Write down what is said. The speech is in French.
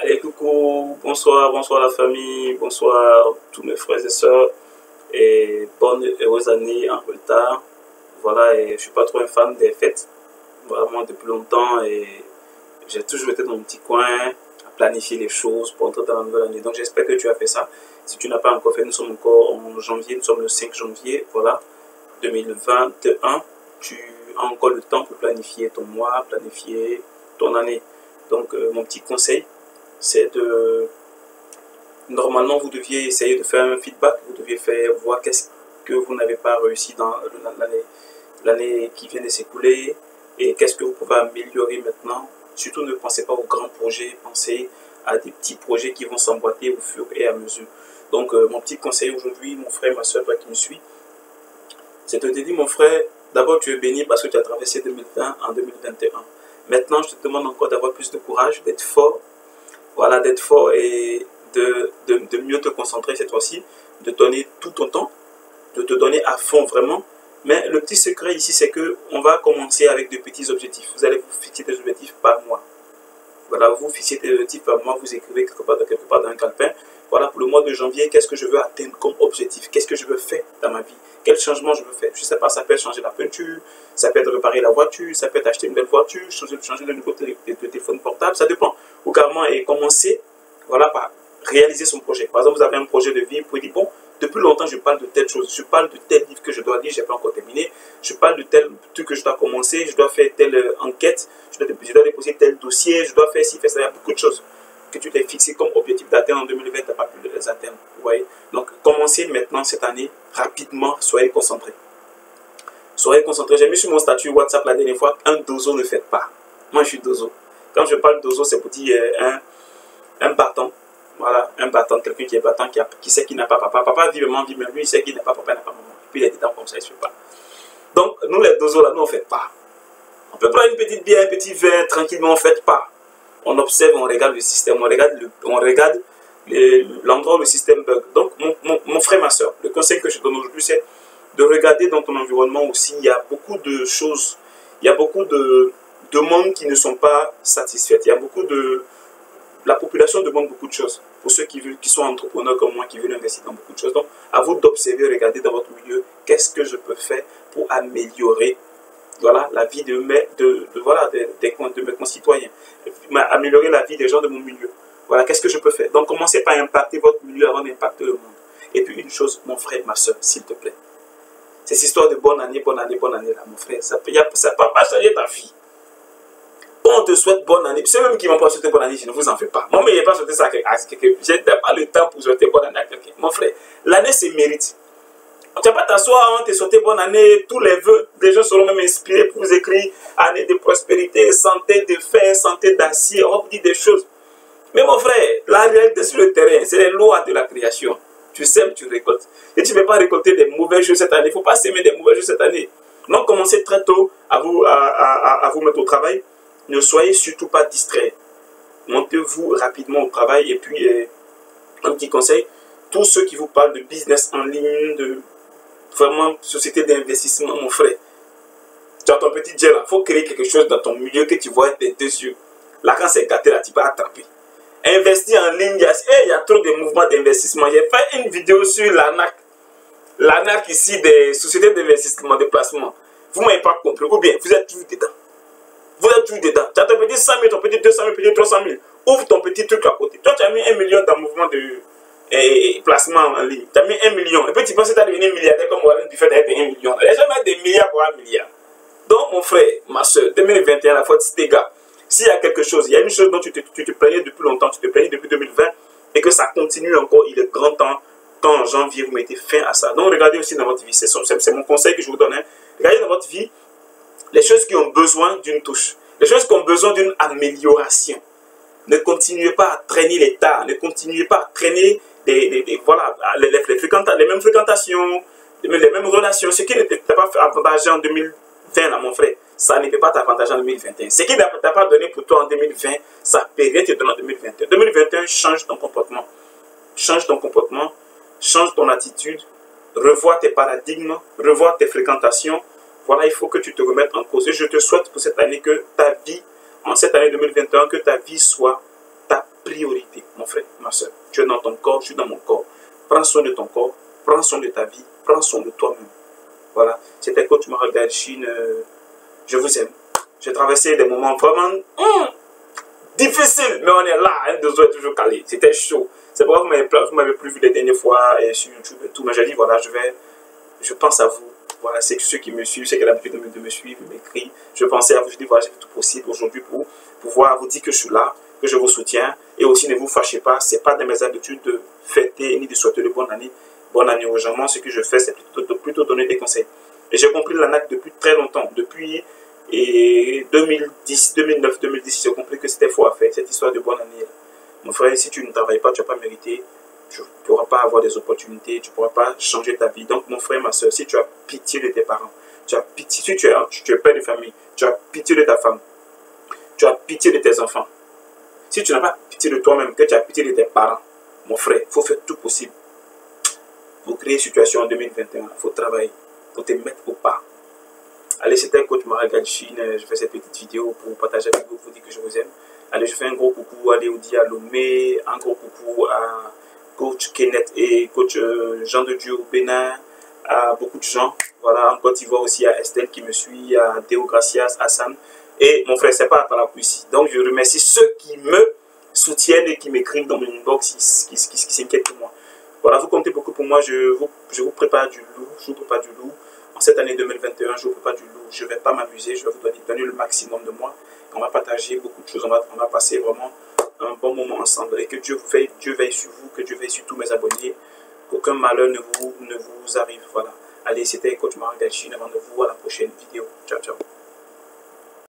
Allez, coucou, bonsoir, bonsoir la famille, bonsoir tous mes frères et sœurs, et bonne et heureuse année en retard. Voilà, et je suis pas trop un fan des fêtes, vraiment depuis longtemps, et j'ai toujours été dans mon petit coin à planifier les choses pour entrer dans la nouvelle année. Donc j'espère que tu as fait ça. Si tu n'as pas encore fait, nous sommes encore en janvier, nous sommes le 5 janvier, voilà, 2021. Tu as encore le temps pour planifier ton mois, planifier ton année. Donc mon petit conseil, c'est de... Normalement, vous deviez essayer de faire un feedback, vous deviez faire voir qu'est-ce que vous n'avez pas réussi dans l'année qui vient de s'écouler et qu'est-ce que vous pouvez améliorer maintenant. Surtout, ne pensez pas aux grands projets, pensez à des petits projets qui vont s'emboîter au fur et à mesure. Donc, mon petit conseil aujourd'hui, mon frère, ma soeur, toi qui me suis, c'est de te dire, mon frère, d'abord, tu es béni parce que tu as traversé 2020 en 2021. Maintenant, je te demande encore d'avoir plus de courage, d'être fort, voilà, d'être fort et de mieux te concentrer cette fois-ci, de donner tout ton temps, de te donner à fond vraiment. Mais le petit secret ici, c'est que on va commencer avec de petits objectifs. Vous allez vous fixer des objectifs par mois. Voilà, vous fixez des objectifs par mois, vous écrivez quelque part dans un calepin. Voilà, pour le mois de janvier, qu'est-ce que je veux atteindre comme objectif? Qu'est-ce que je veux faire dans ma vie? Quel changement je veux faire? Je ne sais pas, ça peut être changer la peinture, ça peut être réparer la voiture, ça peut être acheter une belle voiture, changer de nouveau de téléphone portable, ça dépend. Ou carrément et commencer, voilà, par réaliser son projet. Par exemple, vous avez un projet de vie, vous pouvez dire, bon, depuis longtemps, je parle de telle chose, je parle de tel livre que je dois lire, je n'ai pas encore terminé, je parle de tel truc que je dois commencer, je dois faire telle enquête, je dois déposer tel dossier, je dois faire ci, faire ça, il y a beaucoup de choses que tu t'es fixé comme objectif d'atteindre en 2020, tu n'as pas pu les atteindre. Vous voyez? Donc, commencez maintenant cette année, rapidement, soyez concentrés. Soyez concentrés. J'ai mis sur mon statut WhatsApp la dernière fois, un dozo ne faites pas. Moi, je suis dozo. Quand je parle dozo, c'est pour dire un battant. Voilà, un battant, quelqu'un qui est battant, qui sait qu'il n'a pas papa. Papa vit vraiment, vit même lui, il sait qu'il n'a pas papa, il n'a pas maman. Et puis il est dedans comme ça, il ne se fait pas. Donc, nous les dozos là, nous on ne fait pas. On peut prendre une petite bière, un petit verre, tranquillement, on ne fait pas. On observe, on regarde le système, on regarde l'endroit où le système bug. Donc, mon frère, ma soeur, le conseil que je donne aujourd'hui, c'est de regarder dans ton environnement aussi. Il y a beaucoup de choses, il y a beaucoup de monde qui ne sont pas satisfaits. Il y a beaucoup de... La population demande beaucoup de choses. Pour ceux qui sont entrepreneurs comme moi, qui veulent investir dans beaucoup de choses. Donc, à vous d'observer, regarder dans votre milieu, qu'est-ce que je peux faire pour améliorer, voilà, la vie de mes concitoyens, améliorer la vie des gens de mon milieu. Voilà, qu'est-ce que je peux faire? Donc, commencez par impacter votre milieu avant d'impacter le monde. Et puis, une chose, mon frère, ma soeur, s'il te plaît. Cette histoire de bonne année, là, mon frère, ça ne peut pas changer ta vie. On te souhaite bonne année. C'est même qui ne vont pas souhaiter bonne année, je ne vous en fais pas. Moi, mais je n'ai pas souhaité ça à quelqu'un. Je n'ai pas le temps pour souhaiter bonne année à quelqu'un. Mon frère, l'année, c'est mérite. Tu ne vas pas t'asseoir, te souhaiter bonne année, tous les vœux, les gens seront même inspirés pour vous écrire année de prospérité, santé de fer, santé d'acier, on vous dit des choses. Mais mon frère, la réalité sur le terrain, c'est les lois de la création. Tu sèmes, tu récoltes. Et tu ne peux pas récolter des mauvaises choses cette année. Il ne faut pas s'aimer des mauvaises choses cette année. Donc, commencez très tôt à vous mettre au travail. Ne soyez surtout pas distraits. Montez-vous rapidement au travail. Et puis, un petit conseil, tous ceux qui vous parlent de business en ligne, de vraiment société d'investissement, mon frère, tu as ton petit jet là, il faut créer quelque chose dans ton milieu que tu vois des deux yeux. Là, quand c'est gâté, là, tu peux attraper. Investir en ligne, il y a trop de mouvements d'investissement. J'ai fait une vidéo sur l'ANAC. L'ANAC ici, des sociétés d'investissement, de placement. Vous ne m'avez pas compris. Ou bien, vous êtes toujours dedans. Vous êtes toujours dedans. Tu as ton petit 100 000, ton petit 200 000, petit 300 000. Ouvre ton petit truc à côté. Toi, tu as mis 1 million dans le mouvement de placement en ligne. Tu as mis 1 million. Et puis tu penses que tu as devenu milliardaire comme Warren Buffett avec 1 million. Les gens mettent des milliards pour 1 milliard. Donc, mon frère, ma soeur, 2021, la faute, c'est tes gars. S'il y a quelque chose, il y a une chose dont tu te plaignais depuis longtemps, tu te plaignais depuis 2020, et que ça continue encore, il est grand temps qu'en janvier, vous mettez fin à ça. Donc, regardez aussi dans votre vie. C'est mon conseil que je vous donne. Hein. Regardez dans votre vie les choses qui ont besoin d'une touche, les choses qui ont besoin d'une amélioration. Ne continuez pas à traîner les tas, ne continuez pas à traîner voilà, les mêmes fréquentations, les mêmes relations. Ce qui ne t'a pas fait avantager en 2020, là, mon frère, ça ne peut pas t'avantager en 2021. Ce qui ne t'a pas donné pour toi en 2020, ça peut rien te donner en 2021. 2021, change ton comportement. Change ton comportement, change ton attitude, revois tes paradigmes, revois tes fréquentations. Voilà, il faut que tu te remettes en cause. Et je te souhaite pour cette année que ta vie, en cette année 2021, que ta vie soit ta priorité. priorité, mon frère, ma soeur. Tu es dans ton corps, je suis dans mon corps. Prends soin de ton corps, prends soin de ta vie, prends soin de toi-même. Voilà, c'était coach Mahagal Chine. Je vous aime. J'ai traversé des moments vraiment difficiles, mais on est là, un deux est toujours calé. C'était chaud. C'est pourquoi vous m'avez plus vu les dernières fois sur YouTube et tout, mais j'ai dit voilà, je pense à vous. Voilà, c'est ceux qui me suivent, ceux qui ont l'habitude de me suivre, m'écrivent. Je pensais à vous, je dis voilà, j'ai fait tout possible aujourd'hui pour pouvoir vous dire que je suis là, que je vous soutiens. Et aussi, ne vous fâchez pas, c'est pas de mes habitudes de fêter ni de souhaiter de bonne année aux gens. Moi, ce que je fais, c'est plutôt donner des conseils. Et j'ai compris l'ANAC depuis très longtemps, depuis 2010, 2009, 2010, j'ai compris que c'était faux à faire, cette histoire de bonne année. Mon frère, si tu ne travailles pas, tu n'as pas mérité. Tu ne pourras pas avoir des opportunités, tu ne pourras pas changer ta vie. Donc, mon frère, ma soeur, si tu as pitié de tes parents, tu as pitié, si tu es père de famille, tu as pitié de ta femme, tu as pitié de tes enfants. Si tu n'as pas pitié de toi-même, que tu as pitié de tes parents, mon frère, il faut faire tout possible pour créer une situation en 2021. Il faut travailler, il faut te mettre au pas. Allez, c'était coach Mahagal Chine. Je fais cette petite vidéo pour partager avec vous, vous dire que je vous aime. Allez, je fais un gros coucou à Léodie, à Lomé, un gros coucou à coach Kenneth et coach Jean de Dieu au Bénin, à beaucoup de gens. Voilà, en Côte d'Ivoire aussi, à Estelle qui me suit, à Théo Gracias, à Sam. Et mon frère, c'est pas par la poésie. Donc, je remercie ceux qui me soutiennent et qui m'écrivent dans mon inbox, qui s'inquiètent pour moi. Voilà, vous comptez beaucoup pour moi. Je vous prépare du lourd. Je vous prépare du lourd. En cette année 2021, je ne vous prépare du lourd. Je ne vais pas m'amuser. Je vais vous donner le maximum de moi. On va partager beaucoup de choses. On va passer vraiment un bon moment ensemble. Et que Dieu veille sur vous, que Dieu veille sur tous mes abonnés. Qu'aucun malheur ne vous arrive. Voilà. Allez, c'était coach Mahagal Chine. Avant de vous à la prochaine vidéo. Ciao, ciao.